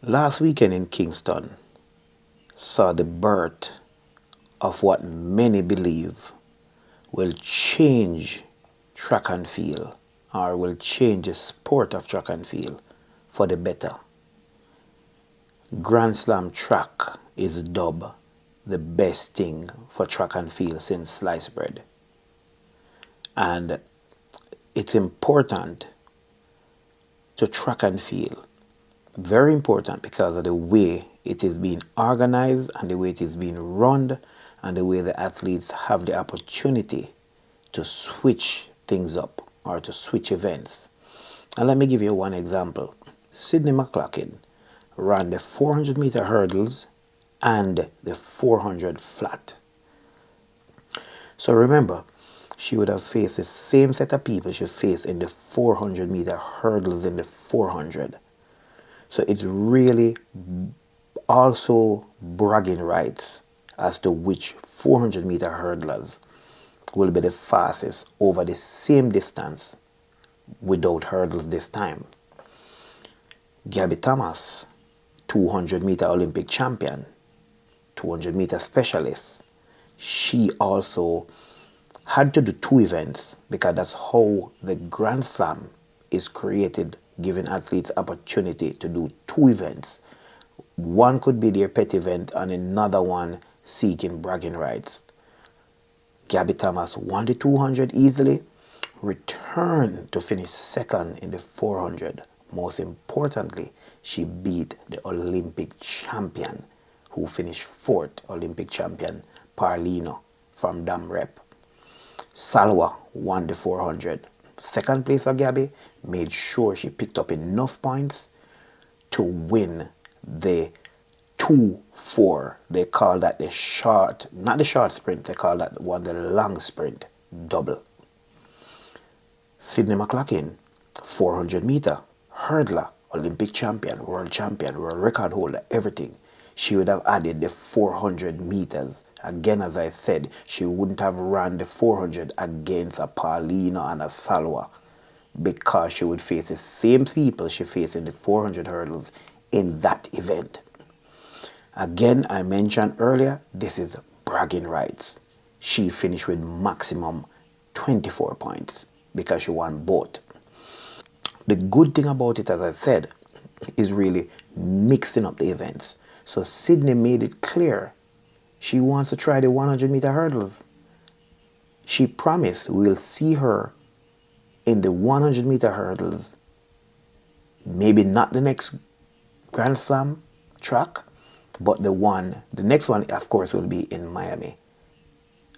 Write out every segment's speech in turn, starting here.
Last weekend in Kingston saw the birth of what many believe will change track and field, or will change the sport of track and field for the better. Grand Slam track is dubbed the best thing for track and field since sliced bread. And it's important to track and field. Very important because of the way it is being organized and the way it is being run and the way the athletes have the opportunity to switch things up or to switch events. And let me give you one example. Sydney McLaughlin ran the 400 meter hurdles and the 400 flat. So remember, she would have faced the same set of people she faced in the 400 meter hurdles in the 400. So it's really also bragging rights as to which 400 meter hurdlers will be the fastest over the same distance without hurdles this time. Gabby Thomas, 200 meter Olympic champion, 200 meter specialist, she also had to do two events because that's how the Grand Slam is created, giving athletes opportunity to do two events. One could be their pet event and another one seeking bragging rights. Gabby Thomas won the 200 easily, returned to finish second in the 400. Most importantly, she beat the Olympic champion who finished fourth, Olympic champion Paulino from Dam Rep. Salwa won the 400. Second place for Gabby, made sure she picked up enough points to win the 2-4. They call that the short, not the short sprint, they call that one the long sprint double. Sydney McLaughlin, 400 meter, hurdler, Olympic champion, world record holder, everything. She would have added the 400 meters. Again, as I said, she wouldn't have run the 400 against a Paulino and a Salwa because she would face the same people she faced in the 400 hurdles in that event. Again, I mentioned earlier, this is bragging rights. She finished with maximum 24 points because she won both. The good thing about it, as I said, is really mixing up the events. So Sydney made it clear she wants to try the 100 meter hurdles. She promised we'll see her in the 100 meter hurdles. Maybe not the next Grand Slam track, but the next one, of course, will be in Miami.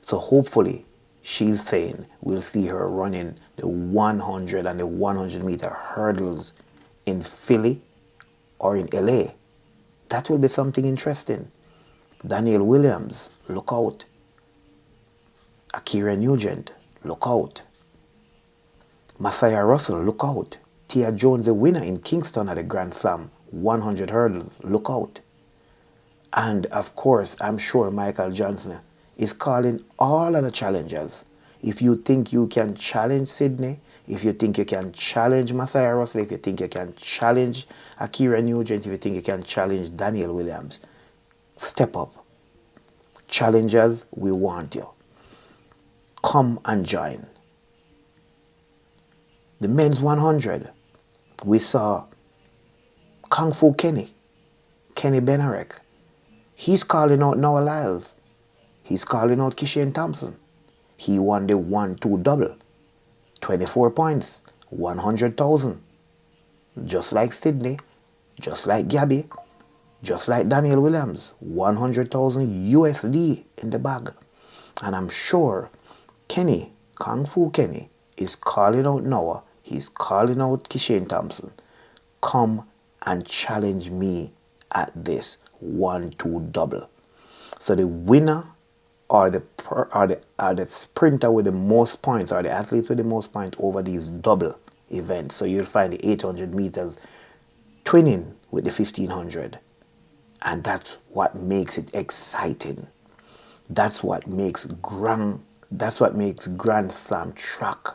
So hopefully, she's saying we'll see her running the 100 and the 100 meter hurdles in Philly or in LA. That will be something interesting. Daniel Williams, look out. Akira Nugent, look out. Messiah Russell, look out. Tia Jones, the winner in Kingston at the Grand Slam 100 hurdles, look out. And of course, I'm sure Michael Johnson is calling all of the challengers. If you think you can challenge Sydney, if you think you can challenge Messiah Russell, if you think you can challenge Akira Nugent, if you think you can challenge Daniel Williams, step up. Challengers, we want you. Come and join. The men's 100, we saw Kung Fu Kenny Benarek. He's calling out Noah Lyles. He's calling out Keshorn Thompson. He won the 1-2 double. 24 points, 100,000. Just like Sydney, just like Gabby, just like Daniel Williams, 100,000 USD in the bag. And I'm sure Kenny, Kung Fu Kenny, is calling out Noah. He's calling out Keshorn Thompson. Come and challenge me at this 1-2 double. So the winner or the sprinter with the most points, or the athletes with the most points over these double events. So you'll find the 800 meters twinning with the 1500. And that's what makes it exciting. That's what makes Grand Slam track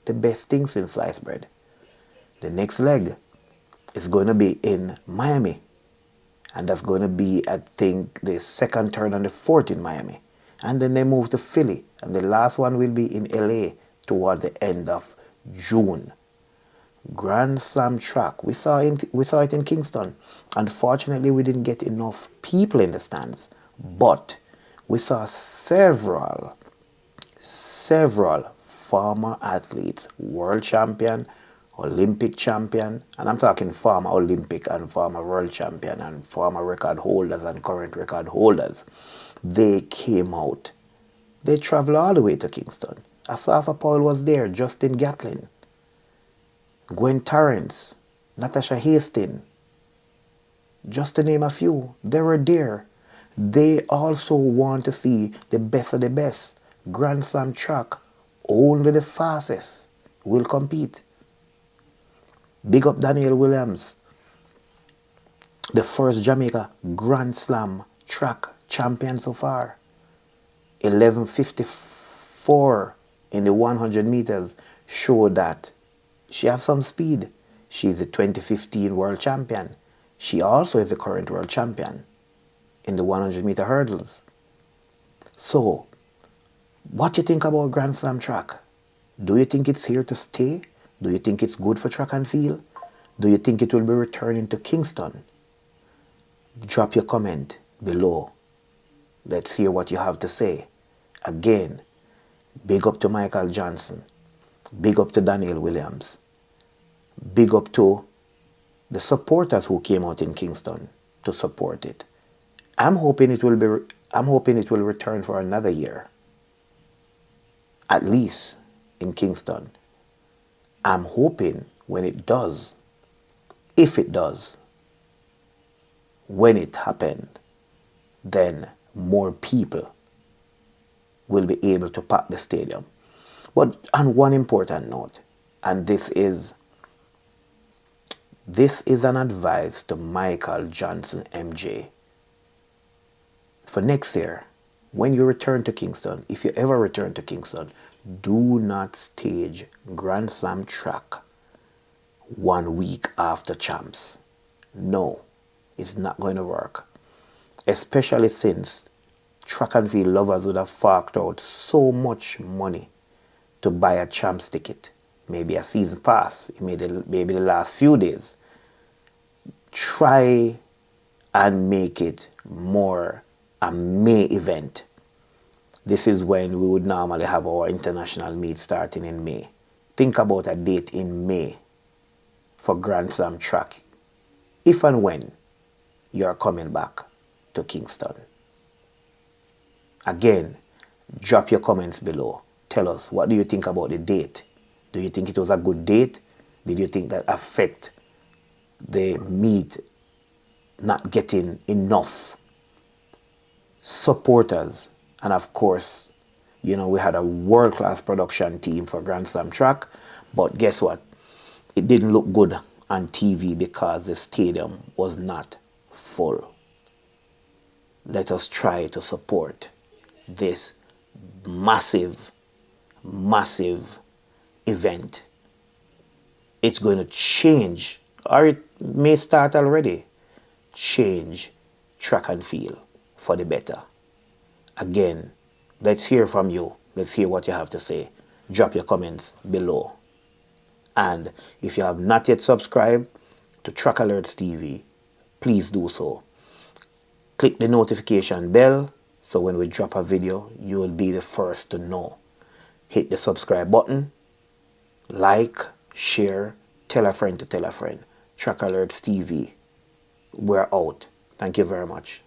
the best thing since sliced bread. The next leg is going to be in Miami And that's going to be, I think, the second, third, and the fourth in Miami. And then they move to Philly. And the last one will be in LA toward the end of June. Grand Slam track. We saw it in Kingston. Unfortunately, we didn't get enough people in the stands. But we saw several former athletes, world champion, Olympic champion, and I'm talking former Olympic and former world champion and former record holders and current record holders. They came out. They traveled all the way to Kingston. Asafa Powell was there, Justin Gatlin, Gwen Torrance, Natasha Hastings, just to name a few. They were there. They also want to see the best of the best. Grand Slam track, only the fastest will compete. Big up Daniel Williams, the first Jamaica Grand Slam track champion so far. 11:54 in the 100 meters show that she has some speed. She's the 2015 world champion. She also is the current world champion in the 100-meter hurdles. So, what do you think about Grand Slam track? Do you think it's here to stay? Do you think it's good for track and field? Do you think it will be returning to Kingston? Drop your comment below. Let's hear what you have to say. Again, big up to Michael Johnson. Big up to Daniel Williams. Big up to the supporters who came out in Kingston to support it. I'm hoping it will return for another year. At least in Kingston. I'm hoping when it does, if it does, when it happened, then more people will be able to pack the stadium. But on one important note, and this is an advice to Michael Johnson, MJ. For next year, when you return to Kingston, if you ever return to Kingston, do not stage Grand Slam track 1 week after champs. No, it's not going to work. Especially since track and field lovers would have forked out so much money to buy a champs ticket. Maybe a season pass, maybe the last few days. Try and make it more a May event. This is when we would normally have our international meet starting in May. Think about a date in May for Grand Slam track, if and when you are coming back to Kingston. Again, drop your comments below. Tell us, what do you think about the date? Do you think it was a good date? Did you think that affect the meet not getting enough supporters? And of course, we had a world-class production team for Grand Slam track, but guess what? It didn't look good on TV because the stadium was not full. Let us try to support this massive event. It's going to change, or it may start already, change track and field for the better. Again, let's hear from you. Let's hear what you have to say. Drop your comments below. And if you have not yet subscribed to Track Alerts TV, please do so. Click the notification bell so when we drop a video, you will be the first to know. Hit the subscribe button, like, share, tell a friend to tell a friend. Track Alerts TV. We're out. Thank you very much.